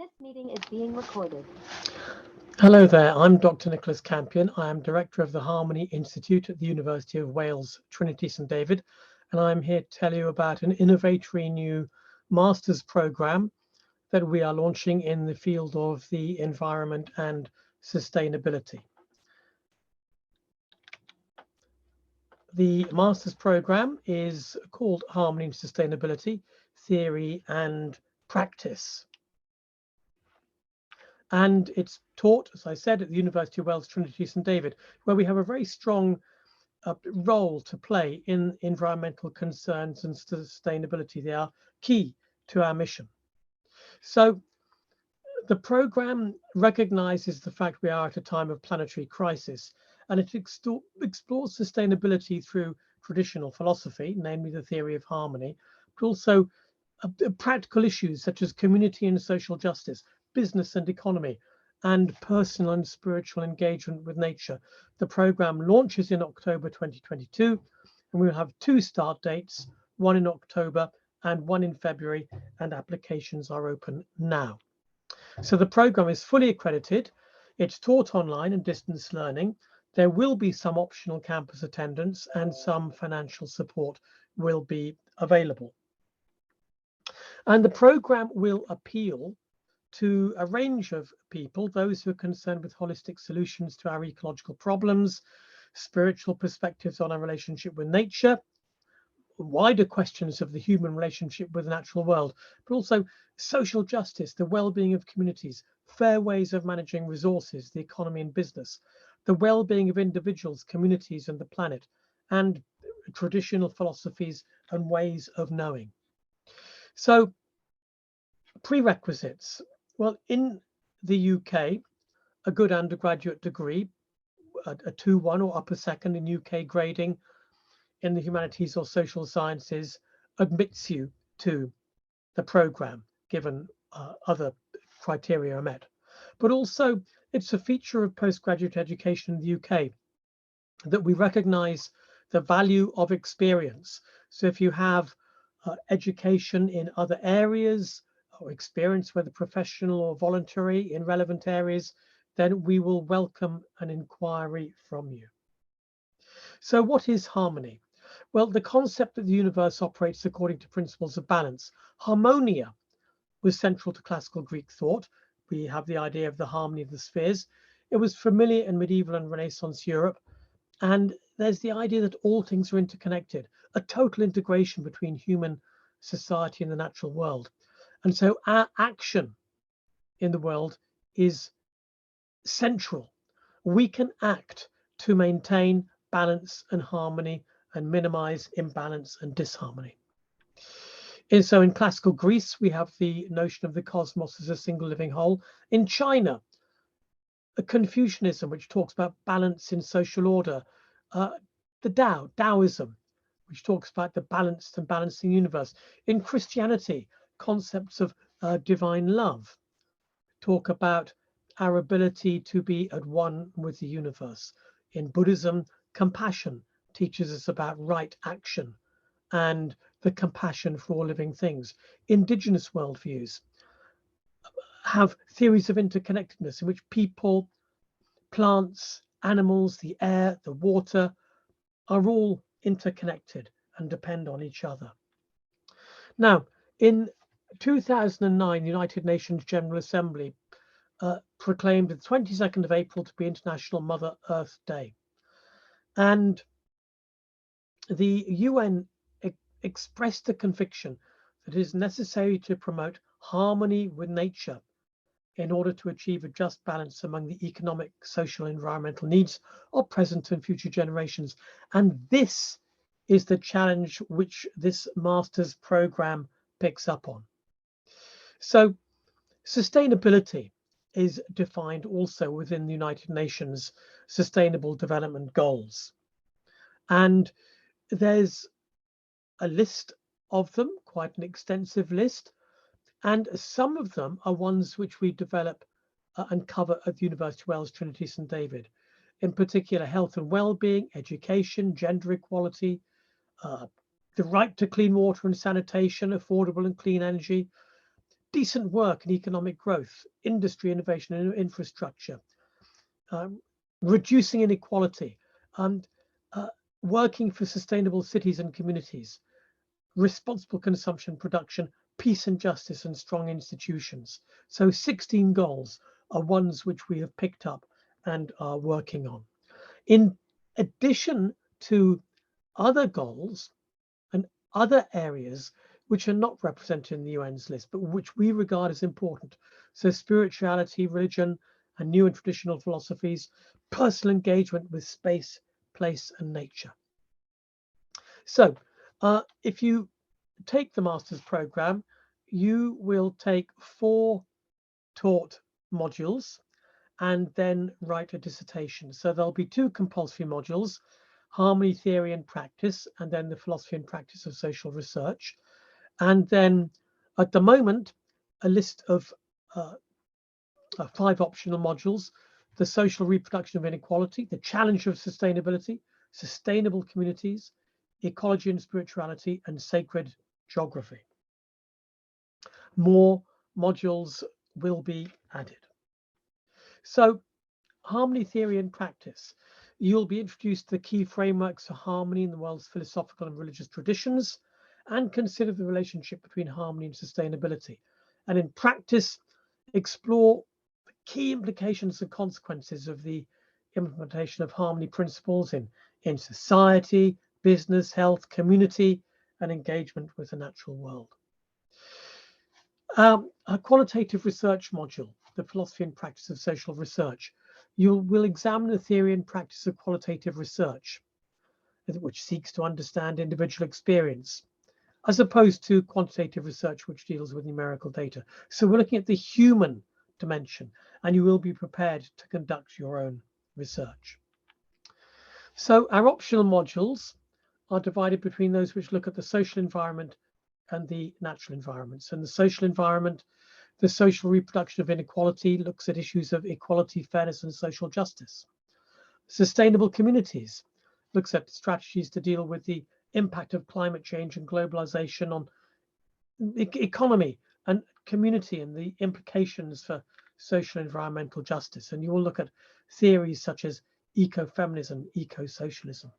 This meeting is being recorded. Hello there, I'm Dr. Nicholas Campion. I am Director of the Harmony Institute at the University of Wales, Trinity St David, and I'm here to tell you about an innovatory new master's program that we are launching in the field of the environment and sustainability. The master's program is called Harmony and Sustainability, Theory and Practice. And it's taught, as I said, at the University of Wales, Trinity St David, where we have a very strong role to play in environmental concerns and sustainability. They are key to our mission. So the program recognizes the fact we are at a time of planetary crisis, and it explores sustainability through traditional philosophy, namely the theory of harmony, but also practical issues such as community and social justice, business and economy, and personal and spiritual engagement with nature. The program launches in October 2022, and we'll have two start dates, one in October and one in February, and applications are open now. So the program is fully accredited. It's taught online and distance learning. There will be some optional campus attendance and some financial support will be available. And the program will appeal to a range of people, those who are concerned with holistic solutions to our ecological problems, spiritual perspectives on our relationship with nature, wider questions of the human relationship with the natural world, but also social justice, the well-being of communities, fair ways of managing resources, the economy and business, the well-being of individuals, communities and the planet, and traditional philosophies and ways of knowing. So prerequisites. Well, in the UK, a good undergraduate degree, a 2-1 or upper second in UK grading in the humanities or social sciences admits you to the program, given other criteria are met. But also, it's a feature of postgraduate education in the UK that we recognize the value of experience. So if you have education in other areas, or experience, whether professional or voluntary, in relevant areas, then we will welcome an inquiry from you. So what is harmony? Well, the concept that the universe operates according to principles of balance. Harmonia was central to classical Greek thought. We have the idea of the harmony of the spheres. It was familiar in medieval and Renaissance Europe. And there's the idea that all things are interconnected, a total integration between human society and the natural world. And so our action in the world is central. We can act to maintain balance and harmony and minimize imbalance and disharmony. And so in classical Greece, we have the notion of the cosmos as a single living whole. In China, a Confucianism, which talks about balance in social order. The Daoism, which talks about the balanced and balancing universe. In Christianity, concepts of divine love talk about our ability to be at one with the universe. In Buddhism, compassion teaches us about right action and the compassion for all living things. Indigenous worldviews have theories of interconnectedness in which people, plants, animals, the air, the water are all interconnected and depend on each other. Now, in 2009, the United Nations General Assembly proclaimed the 22nd of April to be International Mother Earth Day. And the UN expressed the conviction that it is necessary to promote harmony with nature in order to achieve a just balance among the economic, social, and environmental needs of present and future generations. And this is the challenge which this master's program picks up on. So sustainability is defined also within the United Nations Sustainable Development Goals. And there's a list of them, quite an extensive list. And some of them are ones which we develop and cover at the University of Wales, Trinity St David. In particular, health and well-being, education, gender equality, the right to clean water and sanitation, affordable and clean energy, decent work in economic growth, industry, innovation, and infrastructure, reducing inequality, and working for sustainable cities and communities, responsible consumption, production, peace and justice, and strong institutions. So 16 goals are ones which we have picked up and are working on. In addition to other goals and other areas which are not represented in the UN's list, but which we regard as important. So spirituality, religion, and new and traditional philosophies, personal engagement with space, place, and nature. So if you take the master's program, you will take 4 taught modules and then write a dissertation. So there'll be 2 compulsory modules, harmony, theory, and practice, and then the philosophy and practice of social research. And then at the moment, a list of 5 optional modules: the social reproduction of inequality, the challenge of sustainability, sustainable communities, ecology and spirituality, and sacred geography. More modules will be added. So, harmony, theory, and practice. You'll be introduced to the key frameworks for harmony in the world's philosophical and religious traditions, and consider the relationship between harmony and sustainability. And in practice, explore the key implications and consequences of the implementation of harmony principles in society, business, health, community, and engagement with the natural world. A qualitative research module, the philosophy and practice of social research. You will examine the theory and practice of qualitative research, which seeks to understand individual experience, as opposed to quantitative research, which deals with numerical data. So we're looking at the human dimension, and you will be prepared to conduct your own research. So our optional modules are divided between those which look at the social environment and the natural environments. And the social environment, the social reproduction of inequality, looks at issues of equality, fairness, and social justice. Sustainable communities looks at strategies to deal with the impact of climate change and globalization on economy and community and the implications for social and environmental justice. And you will look at theories such as ecofeminism, eco-socialism.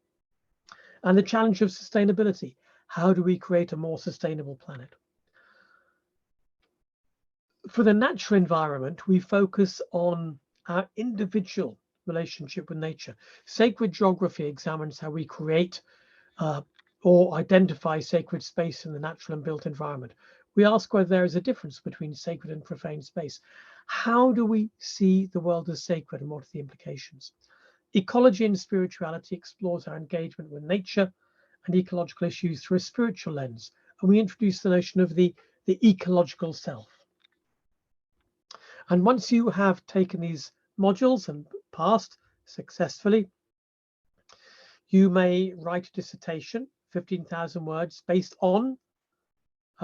And the challenge of sustainability. How do we create a more sustainable planet? For the natural environment, we focus on our individual relationship with nature. Sacred geography examines how we create or identify sacred space in the natural and built environment. We ask whether there is a difference between sacred and profane space. How do we see the world as sacred, and what are the implications? Ecology and spirituality explores our engagement with nature and ecological issues through a spiritual lens. And we introduce the notion of the ecological self. And once you have taken these modules and passed successfully, you may write a dissertation, 15,000 words, based on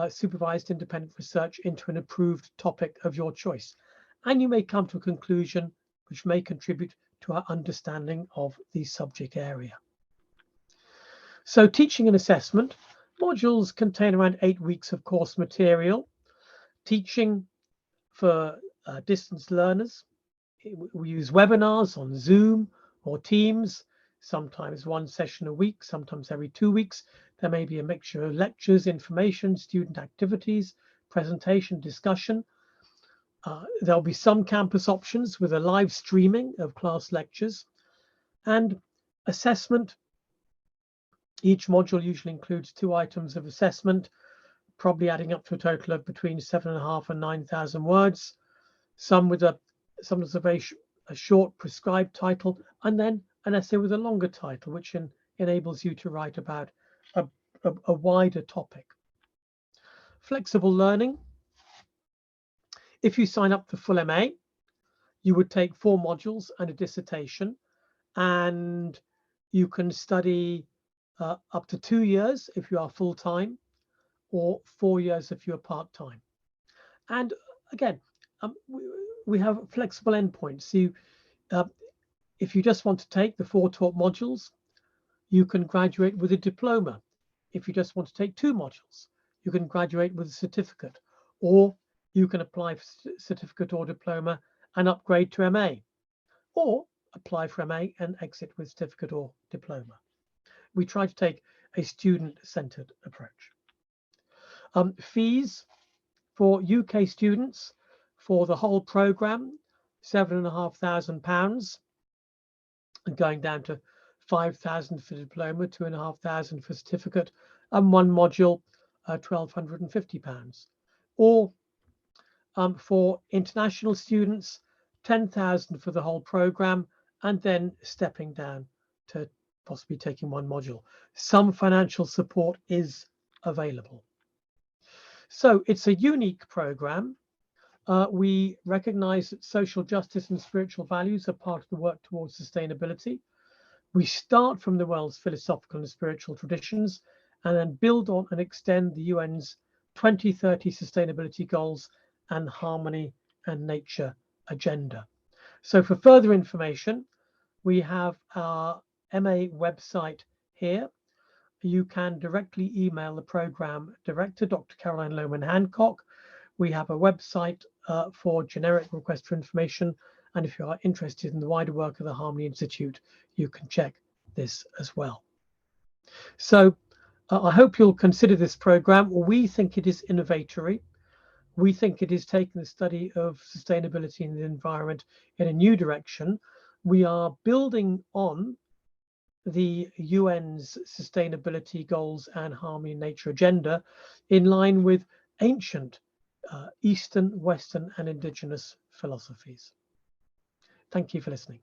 supervised independent research into an approved topic of your choice. And you may come to a conclusion which may contribute to our understanding of the subject area. So teaching and assessment. Modules contain around 8 weeks of course material. Teaching for distance learners. We use webinars on Zoom or Teams, sometimes 1 session a week, sometimes every 2 weeks. There may be a mixture of lectures, information, student activities, presentation, discussion. There'll be some campus options with a live streaming of class lectures. And assessment. Each module usually includes 2 items of assessment, probably adding up to a total of between 7,500 and 9,000 words. Some with a short prescribed title, and then an essay with a longer title, which enables you to write about a wider topic. Flexible learning. If you sign up for full MA, you would take 4 modules and a dissertation, and you can study up to 2 years if you are full-time, or 4 years if you're part-time. And again, we have flexible endpoints. If you just want to take the 4 taught modules, you can graduate with a diploma. If you just want to take 2 modules, you can graduate with a certificate. Or you can apply for certificate or diploma and upgrade to MA, or apply for MA and exit with certificate or diploma. We try to take a student-centered approach. Fees for UK students for the whole programme, £7,500, and going down to £5,000 for diploma, £2,500 for certificate, and one module, £1,250. Or for international students, £10,000 for the whole programme, and then stepping down to possibly taking one module. Some financial support is available. So it's a unique programme. We recognise that social justice and spiritual values are part of the work towards sustainability. We start from the world's philosophical and spiritual traditions and then build on and extend the UN's 2030 sustainability goals and harmony and nature agenda. So for further information, we have our MA website here. You can directly email the programme director, Dr. Caroline Lohman Hancock. We have a website for generic request for information. And if you are interested in the wider work of the Harmony Institute, you can check this as well. So I hope you'll consider this programme. We think it is innovatory. We think it is taking the study of sustainability in the environment in a new direction. We are building on the UN's sustainability goals and harmony and nature agenda in line with ancient Eastern, Western and indigenous philosophies. Thank you for listening.